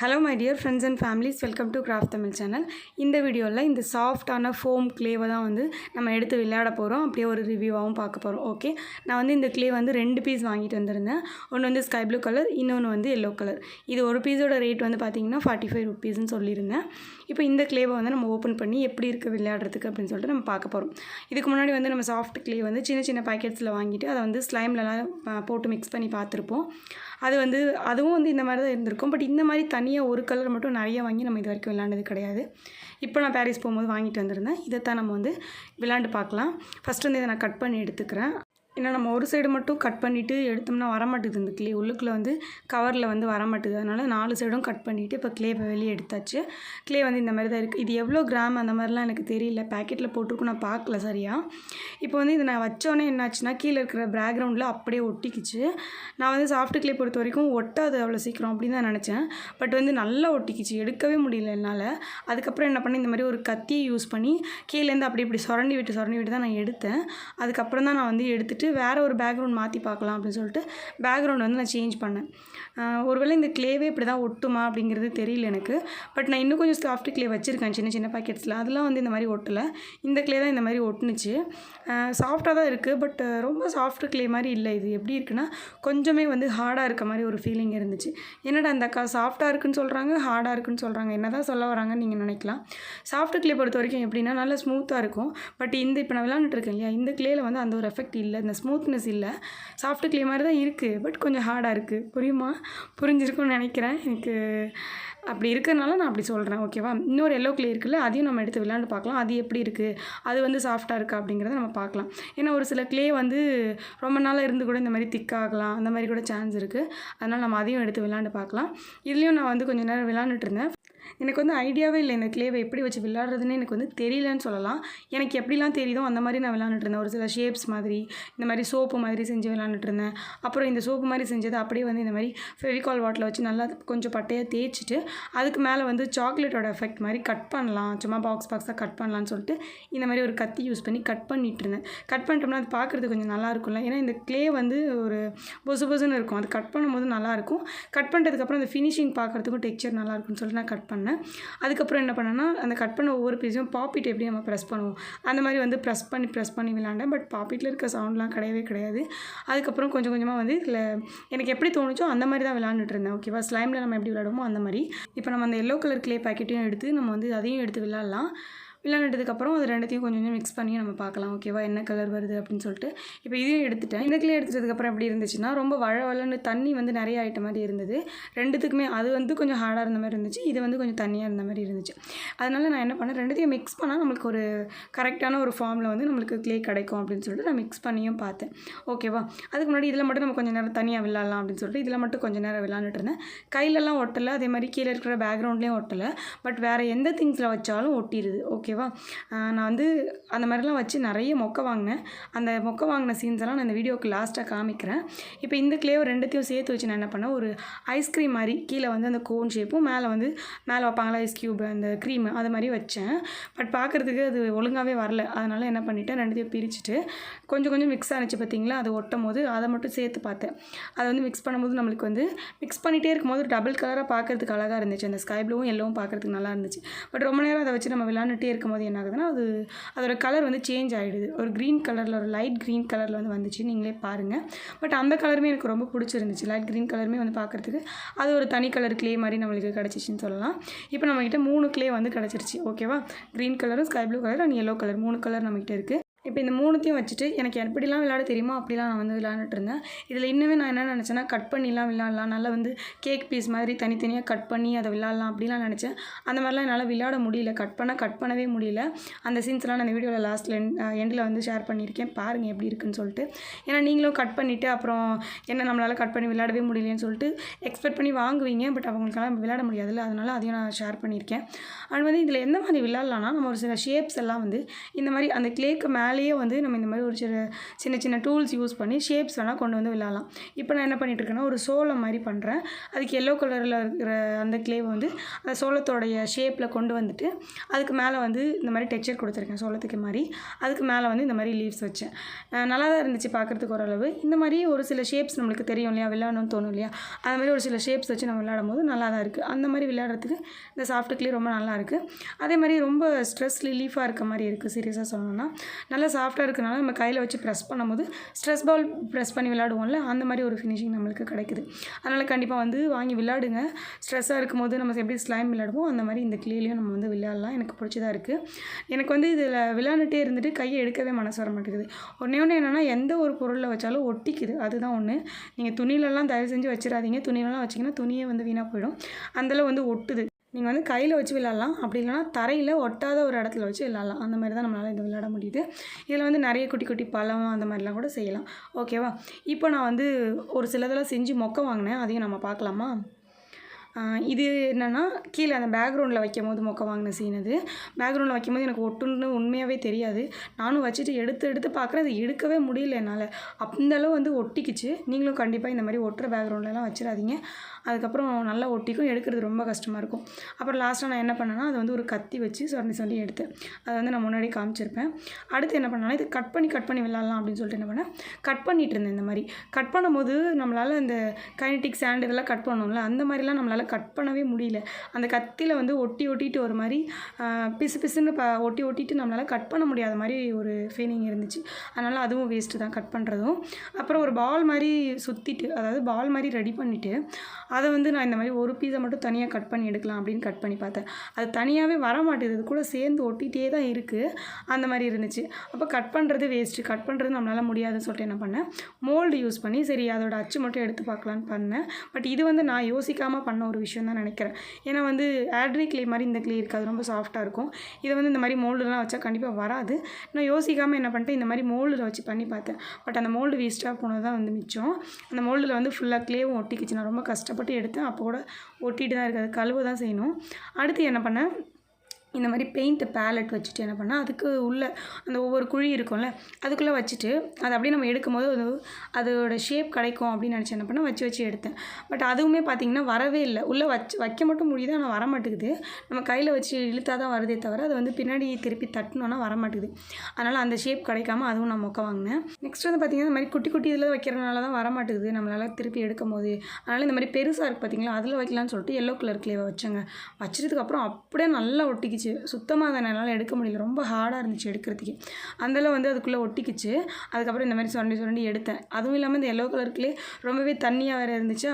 Hello my dear friends and families, welcome to Craft Tamil channel. இந்த வீடியோவில் இந்த சாஃப்டான ஃபோம் கிளேவை தான் வந்து நம்ம எடுத்து விளையாட போகிறோம். அப்படியே ஒரு ரிவ்யூவாகவும் பார்க்க போகிறோம். ஓகே, நான் வந்து இந்த கிளே வந்து 2 பீஸ் வாங்கிட்டு வந்திருந்தேன். ஒன்று வந்து ஸ்கை ப்ளூ கலர், இன்னொன்று வந்து எல்லோ கலர். இது ஒரு பீஸோட ரேட் வந்து பார்த்திங்கன்னா 45 rupeesன்னு சொல்லியிருந்தேன். இப்போ இந்த கிளேவை வந்து நம்ம ஓப்பன் பண்ணி எப்படி இருக்குது விளையாடுறதுக்கு அப்படின்னு சொல்லிட்டு நம்ம பார்க்க போகிறோம். இதுக்கு முன்னாடி வந்து நம்ம சாஃப்ட் கிளே வந்து சின்ன சின்ன பேக்கெட்ஸில் வாங்கிட்டு அதை வந்து ஸ்லைம்லலாம் போட்டு மிக்ஸ் பண்ணி பார்த்துருப்போம். அதுவும் வந்து இந்த மாதிரி தான் இருந்திருக்கும். பட் இந்த மாதிரி தனியாக ஒரு கலர் மட்டும் நிறைய வாங்கி நம்ம இது வரைக்கும் விளையாண்டது கிடையாது. இப்போ நான் பாரிஸ் போகும்போது வாங்கிட்டு வந்திருந்தேன். இதைத்தான் நம்ம வந்து விளையாண்டு பார்க்கலாம். ஃபஸ்ட்டு வந்து இதை நான் கட் பண்ணி எடுத்துக்கிறேன். ஏன்னா நம்ம ஒரு சைடு மட்டும் கட் பண்ணிவிட்டு எடுத்தோம்னா வரமாட்டுது. இந்த கிளே உள்ளுக்குள்ளே வந்து கவரில் வந்து வரமாட்டுது. அதனால் 4 சைடும் கட் பண்ணிவிட்டு இப்போ கிளேவை வெளியே எடுத்தாச்சு. கிளே வந்து இந்த மாதிரி தான் இருக்குது. இது எவ்வளோ கிராம் அந்த மாதிரிலாம் எனக்கு தெரியல, பேக்கெட்டில் போட்டிருக்கும், நான் பார்க்கல சரியாக. இப்போ வந்து இதை நான் வச்சோன்னே என்னாச்சுன்னா கீழே இருக்கிற பேக்ரவுண்டில் அப்படியே ஒட்டிக்கிச்சு. நான் வந்து சாஃப்ட் கிளே பொறுத்த வரைக்கும் ஒட்டாது அவ்வளோ சீக்கிரம் அப்படின்னு தான் நினச்சேன். பட் வந்து நல்லா ஒட்டிக்கிச்சு, எடுக்கவே முடியல என்னால். அதுக்கப்புறம் என்ன பண்ணேன், இந்த மாதிரி ஒரு கத்தியை யூஸ் பண்ணி கீழேருந்து அப்படி இப்படி சுரண்டி விட்டு தான் நான் எடுத்தேன். அதுக்கப்புறம் தான் நான் வந்து எடுத்துகிட்டு வேறு ஒரு பேக்ரவுண்ட் மாற்றி பார்க்கலாம் அப்படின்னு சொல்லிட்டு பேக்ரவுண்ட் வந்து நான் சேஞ்ச் பண்ணேன். ஒருவேளை இந்த கிளேவே இப்படி தான் ஒட்டுமா அப்படிங்கிறது தெரியல எனக்கு. பட் நான் இன்னும் கொஞ்சம் சாஃப்ட் கிளே வச்சுருக்கேன் சின்ன சின்ன பேக்கெட்ஸில். அதெல்லாம் வந்து இந்த மாதிரி ஒட்டலை. இந்த கிளே தான் இந்த மாதிரி ஒட்டுனுச்சு. சாஃப்டாக தான் இருக்குது. பட் ரொம்ப சாஃப்ட் கிளே மாதிரி இல்லை. இது எப்படி இருக்குன்னா கொஞ்சமே வந்து ஹார்டாக இருக்க மாதிரி ஒரு ஃபீலிங் இருந்துச்சு. என்னடா அந்த அக்கா சாஃப்டாக இருக்குன்னு சொல்கிறாங்க, ஹார்டாக இருக்குன்னு சொல்கிறாங்க, என்ன தான் சொல்ல வராங்கன்னு நீங்கள் நினைக்கலாம். சாஃப்ட் கிளே பொறுத்த வரைக்கும் எப்படின்னா நல்லா ஸ்மூத்தாக இருக்கும். பட் இப்போ நான் விளாண்டுட்டுருக்கேன் இல்லையா, இந்த கிளேயில் வந்து அந்த ஒரு எஃபெக்ட் இல்லை, இந்த ஸ்மூத்னஸ் இல்லை. சாஃப்ட் கிளே மாதிரி தான் இருக்குது, பட் கொஞ்சம் ஹார்டாக இருக்குது. புரிஞ்சிருக்கும்னு நினைக்கிறேன். எனக்கு அப்படி இருக்கிறதுனால நான் அப்படி சொல்கிறேன். ஓகேவா, இன்னொரு எல்லோ கிளே இருக்குல்ல, அதையும் நம்ம எடுத்து விளையாண்டு பார்க்கலாம். அது எப்படி இருக்குது, அது வந்து சாஃப்டாக இருக்கா அப்படிங்கிறத நம்ம பார்க்கலாம். ஏன்னா ஒரு சில கிளே வந்து ரொம்ப நாளாக இருந்து கூட இந்த மாதிரி திக்காகலாம், அந்த மாதிரி கூட சான்ஸ் இருக்குது. அதனால் நம்ம அதையும் எடுத்து விளையாண்டு பார்க்கலாம். இதுலேயும் நான் வந்து கொஞ்சம் நேரம் விளையாண்டுட்டு இருந்தேன். எனக்கு வந்து ஐடியாவே இல்லை இந்த கிளேவை எப்படி வச்சு விளையாடுறதுன்னு எனக்கு வந்து தெரியலன்னு சொல்லலாம். எனக்கு எப்படிலாம் தெரியுதோ அந்த மாதிரி நான் விளையாண்டுருந்தேன். ஒரு சில ஷேப்ஸ் மாதிரி இந்த மாதிரி சோப்பு மாதிரி செஞ்சு விளையாண்டுருந்தேன். அப்புறம் இந்த சோப்பு மாதிரி செஞ்சது அப்படியே வந்து இந்த மாதிரி ஃபெவிகால் வாட்டில் வச்சு நல்லா கொஞ்சம் பட்டையாக தேய்ச்சிட்டு அதுக்கு மேலே வந்து சாக்லேட்டோட எஃபெக்ட் மாதிரி கட் பண்ணலாம், சும்மா பாக்ஸாக கட் பண்ணலான்னு சொல்லிட்டு இந்த மாதிரி ஒரு கத்தி யூஸ் பண்ணி கட் பண்ணிட்டு இருந்தேன். கட் பண்ணிட்டோம்னா அது பார்க்குறது கொஞ்சம் நல்லா இருக்கும்ல. ஏன்னா இந்த கிளே வந்து ஒரு பொசுன்னு இருக்கும், அது கட் பண்ணும்போது நல்லாயிருக்கும். கட் பண்ணுறதுக்கப்புறம் அந்த ஃபினிஷிங் பார்க்குறதுக்கும் டெக்ஸ்சர் நல்லாயிருக்குன்னு சொல்லிட்டு நான் கட் பண்ணேன். அதுக்கப்புறம் என்ன பண்ணேன்னா அந்த கட் பண்ண ஒவ்வொரு பீஸும் பாப்பிட் எப்படி நம்ம ப்ரெஸ் பண்ணுவோம் அந்த மாதிரி வந்து ப்ரெஸ் பண்ணி விளையாண்டேன். பட் பாப்பிட்டில் இருக்க சவுண்ட்லாம் கிடையாது. அதுக்கப்புறம் கொஞ்சம் கொஞ்சமாக வந்து இதில் எனக்கு எப்படி தோணுச்சோ அந்த மாதிரி தான் விளையாண்டுட்டு இருந்தேன். ஓகேவா, ஸ்லைமில் நம்ம எப்படி விளையாடுமோ அந்த மாதிரி. இப்போ நம்ம அந்த எல்லோ கலர் கிளே பேக்கெட்டையும் எடுத்து நம்ம வந்து அதையும் எடுத்து விளையாண்டதுக்கப்புறம் அது ரெண்டுத்தையும் கொஞ்சம் மிக்ஸ் பண்ணி நம்ம பார்க்கலாம். ஓகேவா, என்ன கலர் வருது அப்படின்னு சொல்லிட்டு. இப்போ இதையும் எடுத்துட்டேன். இந்த கிளே எடுத்துட்டதுக்கப்புறம் எப்படி இருந்துச்சுன்னா ரொம்ப வளன்னு தண்ணி வந்து நிறைய ஆகிட்ட மாதிரி இருந்தது. ரெண்டுத்துக்குமே அது வந்து கொஞ்சம் ஹார்டாக இருந்த மாதிரி இருந்துச்சு, இது வந்து கொஞ்சம் தண்ணியாக இருந்த மாதிரி இருந்துச்சு. அதனால் நான் என்ன பண்ணேன், ரெண்டுத்தையும் மிக்ஸ் பண்ணால் நம்மளுக்கு ஒரு கரெக்டான ஒரு ஃபார்மில் வந்து நம்மளுக்கு கிளே கிடைக்கும் அப்படின்னு சொல்லிட்டு நான் மிக்ஸ் பண்ணியும் பார்த்தேன். ஓகேவா, அதுக்கு முன்னாடி இதில் மட்டும் நம்ம கொஞ்சம் நேரம் தனியாக விளையாடலாம் அப்படின்னு சொல்லிட்டு இதில் மட்டும் கொஞ்சம் நேரம் விளையாண்டுட்டு இருந்தேன். கையிலலாம் ஒட்டலை, அதே மாதிரி கீழே இருக்கிற பேக்ரவுண்ட்லேயும் ஒட்டலை. பட் வேறு எந்த திங்ஸில் வச்சாலும் ஒட்டிடுது. ஓகேவா, நான் வந்து அந்த மாதிரிலாம் வச்சு நிறைய மொக்கை வாங்கினேன். அந்த மொக்கை வாங்கின சீன்ஸ் எல்லாம் நான் இந்த வீடியோவுக்கு லாஸ்ட்டாக காமிக்கிறேன். இப்போ இந்த கிளேவை ரெண்டுத்தையும் சேர்த்து வச்சு நான் என்ன பண்ணேன், ஒரு ஐஸ்கிரீம் மாதிரி கீழே வந்து அந்த கோன் ஷேப்பும் மேலே வைப்பாங்களா ஐஸ் க்யூப் அந்த க்ரீமு அது மாதிரி வச்சேன். பட் பார்க்குறதுக்கு அது ஒழுங்காகவே வரல. அதனால் என்ன பண்ணிவிட்டேன், ரெண்டுத்தையும் பிரிச்சுட்டு கொஞ்சம் மிக்ஸ் ஆனிச்சு பார்த்தீங்களா, அது ஒட்டும் போது அதை மட்டும் சேர்த்து பார்த்தேன். அதை வந்து மிக்ஸ் பண்ணும்போது நம்மளுக்கு வந்து மிக்ஸ் பண்ணிகிட்டே இருக்கும்போது டபுள் கலராக பார்க்குறதுக்கு அழகாக இருந்துச்சு. அந்த ஸ்கை ப்ளூவும் எல்லோவும் பார்க்குறதுக்கு நல்லா இருந்துச்சு. பட் ரொம்ப நேரம் அதை வச்சு நம்ம விளையாண்டுட்டே இருக்கும்போது என்ன ஆகுதுன்னா அதோட கலர் வந்து சேஞ்ச் ஆகிடுது. ஒரு க்ரீன் கலரில், ஒரு லைட் க்ரீன் கலரில் வந்து வந்துச்சு, நீங்களே பாருங்கள். பட் அந்த கலருமே எனக்கு ரொம்ப பிடிச்சிருந்துச்சு. லைட் க்ரீன் கலருமே வந்து பார்க்குறதுக்கு அது ஒரு தனி கலர் கிளே மாதிரி நம்மளுக்கு கிடச்சிச்சின்னு சொல்லலாம். இப்போ நம்மக்கிட்ட 3 கிளே வந்து கிடச்சிருச்சு. ஓகேவா, க்ரீன் கலரும் sky blue colour and yellow colour 3 colour நம்மக்கிட்ட இருக்குது. இப்போ இந்த 3த்தையும் வச்சுட்டு எனக்கு எப்படிலாம் விளையாட தெரியுமோ அப்படிலாம் நான் வந்து விளையாண்டுட்டு இருந்தேன். இதில் இன்னுமே நான் என்ன நினச்சேன்னா கட் பண்ணிலாம் விளையாடலாம், நல்லா வந்து கேக் பீஸ் மாதிரி தனித்தனியாக கட் பண்ணி அதை விளையாடலாம் அப்படிலாம் நினச்சேன். அந்த மாதிரிலாம் என்னால் விளையாட முடியல, கட் பண்ணவே முடியல. அந்த சீன்ஸ்லாம் நான் இந்த வீடியோவில் லாஸ்ட்டில் எண்டில் வந்து ஷேர் பண்ணியிருக்கேன், பாருங்கள் எப்படி இருக்குன்னு சொல்லிட்டு. ஏன்னா நீங்களும் கட் பண்ணிவிட்டு அப்புறம் என்ன நம்மளால் கட் பண்ணி விளையாடவே முடியலன்னு சொல்லிட்டு எக்ஸ்பெக்ட் பண்ணி வாங்குவீங்க. பட் அவங்களுக்கெல்லாம் விளையாட முடியாதுல்ல, அதனால் அதையும் நான் ஷேர் பண்ணியிருக்கேன். அண்ட் வந்து இதில் எந்த மாதிரி விளையாடலாம்னா நம்ம ஒரு சில ஷேப்ஸ் எல்லாம் வந்து இந்த மாதிரி அந்த கிளேக்கு மேலே மேலேயே வந்து நம்ம இந்த மாதிரி ஒரு சின்ன சின்ன டூல்ஸ் யூஸ் பண்ணி ஷேப்ஸ் வேணால் கொண்டு வந்து விளையாடலாம். இப்போ நான் என்ன பண்ணிகிட்ருக்கேன்னா ஒரு சோளம் மாதிரி பண்ணுறேன். அதுக்கு எல்லோ கலரில் இருக்கிற அந்த கிளேவை வந்து அந்த சோளத்தோடைய ஷேப்பில் கொண்டு வந்துட்டு அதுக்கு மேலே வந்து இந்த மாதிரி டெக்ஸ்சர் கொடுத்துருக்கேன் சோளத்துக்கு மாதிரி. அதுக்கு மேலே வந்து இந்த மாதிரி லீவ்ஸ் வச்சேன். நல்லா தான் இருந்துச்சு பார்க்குறதுக்கு ஓரளவு. இந்த மாதிரி ஒரு சில ஷேப்ஸ் நம்மளுக்கு தெரியும் இல்லையா, விளையாடணும்னு தோணும் இல்லையா, அந்த மாதிரி ஒரு சில ஷேப்ஸ் வச்சு நம்ம விளையாடும் போது நல்லா தான் இருக்குது. அந்த மாதிரி விளையாடுறதுக்கு இந்த சாஃப்ட் கிளே ரொம்ப நல்லா இருக்குது. அதே மாதிரி ரொம்ப ஸ்ட்ரெஸ் ரிலீஃபாக இருக்க மாதிரி இருக்குது. சீரியஸாக சொல்லணும்னா நல்லா சாஃப்டாக இருக்கனால நம்ம கையில் வச்சு ப்ரெஸ் பண்ணும்போது ஸ்ட்ரெஸ் பால் ப்ரெஸ் பண்ணி விளையாடுவோம்ல, அந்த மாதிரி ஒரு ஃபினிஷிங் நம்மளுக்கு கிடைக்குது. அதனால் கண்டிப்பாக வந்து வாங்கி விளையாடுங்க. ஸ்ட்ரெஸ்ஸாக இருக்கும்போது நம்ம எப்படி ஸ்லைம் விளையாடுவோம் அந்த மாதிரி இந்த கிளேலையும் நம்ம வந்து விளையாடலாம். எனக்கு பிடிச்சதாக இருக்குது. எனக்கு வந்து இதில் விளையாண்டுட்டே இருந்துட்டு கையை எடுக்கவே மனசு வர மாட்டேங்குது. ஒன்று என்னென்னா எந்த ஒரு பொருளில் வச்சாலும் ஒட்டிக்குது, அதுதான் ஒன்று. நீங்கள் துணியிலலாம் தயவு செஞ்சு வச்சிடாதீங்க. துணியிலலாம் வச்சிங்கன்னா துணியே வந்து வீணாக போயிடும். அந்தளவு வந்து ஒட்டுது. நீங்கள் வந்து கையில் வச்சு விளையாடலாம், அப்படி இல்லைனா தரையில் ஒட்டாத ஒரு இடத்துல வச்சு விளையாடலாம். அந்த மாதிரி தான் நம்மளால் இது விளையாட முடியுது. இதில் வந்து நிறைய குட்டி குட்டி பழம் அந்த மாதிரிலாம் கூட செய்யலாம். ஓகேவா? இப்போ நான் வந்து ஒரு சிலதெல்லாம் செஞ்சு மொக்க வாங்கினேன், அதையும் நம்ம பார்க்கலாமா? இது என்னென்னா கீழே அந்த பேக்ரவுண்டில் வைக்கும்போது மொக்க வாங்கின சீன் அது. பேக்ரவுண்டில் வைக்கும்போது எனக்கு ஒட்டுன்னு உண்மையாகவே தெரியாது. நானும் வச்சுட்டு எடுத்து பார்க்குறேன், அது எடுக்கவே முடியல என்னால். அந்தளவு வந்து ஒட்டிக்கிச்சு. நீங்களும் கண்டிப்பாக இந்த மாதிரி ஒட்டுற பேக்ரவுண்ட்லலாம் வச்சிடாதீங்க. அதுக்கப்புறம் நல்லா ஒட்டிக்கும், எடுக்கிறது ரொம்ப கஷ்டமாக இருக்கும். அப்புறம் லாஸ்ட்டாக நான் என்ன பண்ணேன்னா அதை வந்து ஒரு கத்தி வச்சு சொல்லி எடுத்தேன். அதை வந்து நான் முன்னாடி காமிச்சிருப்பேன். அடுத்து என்ன பண்ணேன்னா இது கட் பண்ணி விளையாடலாம் அப்படின்னு சொல்லிட்டு என்ன பண்ணேன், கட் பண்ணிகிட்டு இருந்தேன். இந்த மாதிரி கட் பண்ணும்போது நம்மளால் இந்த கைனடிக் சாண்ட் இதெல்லாம் கட் பண்ணோம்ல, அந்த மாதிரிலாம் நம்மளால் கட் பண்ணவே முடியல. அந்த கத்தியில் வந்து ஒட்டிட்டு ஒரு மாதிரி பிசுன்னு ஒட்டிட்டு நம்மளால் கட் பண்ண முடியாத மாதிரி ஒரு ஃபீலிங் இருந்துச்சு. அதனால் அதுவும் வேஸ்ட்டு தான் கட் பண்ணுறதும். அப்புறம் ஒரு பால் மாதிரி சுற்றிட்டு, அதாவது பால் மாதிரி ரெடி பண்ணிவிட்டு அதை வந்து நான் இந்த மாதிரி ஒரு பீஸை மட்டும் தனியாக கட் பண்ணி எடுக்கலாம் அப்படின்னு கட் பண்ணி பார்த்தேன். அது தனியாகவே வர மாட்டேது, அது கூட சேர்ந்து ஒட்டிகிட்டே தான் இருக்குது. அந்த மாதிரி இருந்துச்சு. அப்போ கட் பண்ணுறது வேஸ்ட்டு, கட் பண்ணுறது நம்மளால் முடியாதுன்னு சொல்லிட்டு என்ன பண்ணேன், மோல்டு யூஸ் பண்ணி சரி அதோட அச்சு மட்டும் எடுத்து பார்க்கலான்னு பண்ணேன். பட் இது வந்து நான் யோசிக்காமல் பண்ண ஒரு விஷயம் தான் நினைக்கிறேன். ஏன்னா வந்து ஆட்ரி கிளே மாதிரி இந்த கிளே இருக்காது, ரொம்ப சாஃப்டாக இருக்கும். இதை வந்து இந்த மாதிரி மோல்டுலாம் வச்சா கண்டிப்பாக வராது. நான் யோசிக்காமல் என்ன பண்ணிட்டேன், இந்த மாதிரி மோல்டில் வச்சு பண்ணி பார்த்தேன். பட் அந்த மோல்டு வேஸ்ட்டாக போனது தான் வந்து மிச்சம். அந்த மோல்டில் வந்து ஃபுல்லாக கிளேவும் ஒட்டிக்கிச்சு. நான் ரொம்ப கஷ்டப்பட்டு எடுத்தேன், அப்போ கூட ஒட்டிட்டு தான் இருக்குது. அது கழுவ தான் செய்யணும். அடுத்து என்ன பண்ணேன், இந்த மாதிரி பெயிண்ட் பேலட் வச்சுட்டு என்ன பண்ணால் அதுக்கு உள்ளே அந்த ஒவ்வொரு குழி இருக்கும்ல அதுக்குள்ளே வச்சுட்டு அதை அப்படியே நம்ம எடுக்கும் போது அதோட ஷேப் கிடைக்கும் அப்படின்னு நினச்சி என்ன பண்ணால் வச்சு எடுத்தேன். பட் அதுவுமே பார்த்திங்கன்னா வரவே இல்லை. உள்ளே வைக்க மட்டும் முடியுது, ஆனால் வர மாட்டேங்குது. நம்ம கையில் வச்சு இழுத்தா தான் வருதே தவிர அது வந்து பின்னாடி திருப்பி தட்டினோன்னா வர மாட்டேங்குது. அதனால் அந்த ஷேப் கிடைக்காம அதுவும் நான் மொக்க வாங்கினேன். நெக்ஸ்ட் வந்து பார்த்திங்கன்னா இந்த மாதிரி குட்டி குட்டி இதில் வைக்கிறதுனால தான் வர மாட்டேங்குது நம்மளால் திருப்பி எடுக்கும் போது. அதனால் இந்த மாதிரி பெருசாக இருக்குது பார்த்திங்களா, அதில் வைக்கலான்னு சொல்லிட்டு எல்லோ கலர் கிளேவை வச்சேங்க. வச்சதுக்கப்புறம் அப்படியே நல்லா ஒட்டிக்கிச்சு. சுத்தமாக அதை என்னால் எடுக்க முடியல, ரொம்ப ஹார்டாக இருந்துச்சு எடுக்கிறதுக்கு. அந்தளவு வந்து அதுக்குள்ளே ஒட்டிக்கிச்சு. அதுக்கப்புறம் இந்த மாதிரி சுரண்டி எடுத்தேன். அதுவும் இல்லாமல் இந்த எல்லோ கலருக்குள்ளே ரொம்பவே தண்ணியாக வேறு இருந்துச்சு.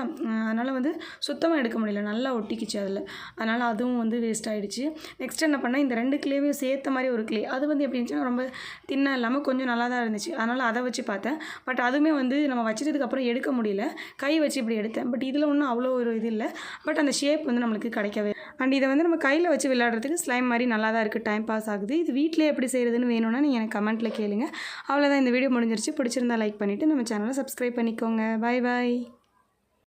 அதனால் வந்து சுத்தமாக எடுக்க முடியல, நல்லா ஒட்டிக்கிச்சு அதில். அதனால் அதுவும் வந்து வேஸ்ட் ஆகிடுச்சு. நெக்ஸ்ட் என்ன பண்ணால் இந்த 2 கிளேவையும் சேர்த்த மாதிரி ஒரு கிளே, அது வந்து எப்படி இருந்துச்சுன்னா ரொம்ப தின்னாக இல்லாமல் கொஞ்சம் நல்லா தான் இருந்துச்சு. அதனால் அதை வச்சு பார்த்தேன். பட் அதுவுமே வந்து நம்ம வச்சதுக்கப்புறம் எடுக்க முடியல, கை வச்சு இப்படி எடுத்தேன். பட் இதில் ஒன்றும் அவ்வளோ ஒரு இது இல்லை. பட் அந்த ஷேப் வந்து நம்மளுக்கு கிடைக்கவே. அண்ட் இதை வந்து நம்ம கையில் வச்சு விளையாடுறதுக்கு ஸ்லைம் மாதிரி நல்லா தான் இருக்குது, டைம் பாஸ் ஆகுது. இது வீட்டிலே எப்படி செய்கிறதுன்னு வேணும்னா நீங்கள் எனக்கு கமெண்ட்டில் கேளுங்க. அவ்வளோதான், இந்த வீடியோ முடிஞ்சிருச்சு. பிடிச்சிருந்தா லைக் பண்ணிவிட்டு நம்ம சேனலை சப்ஸ்கிரைப் பண்ணிக்கோங்க. பாய்.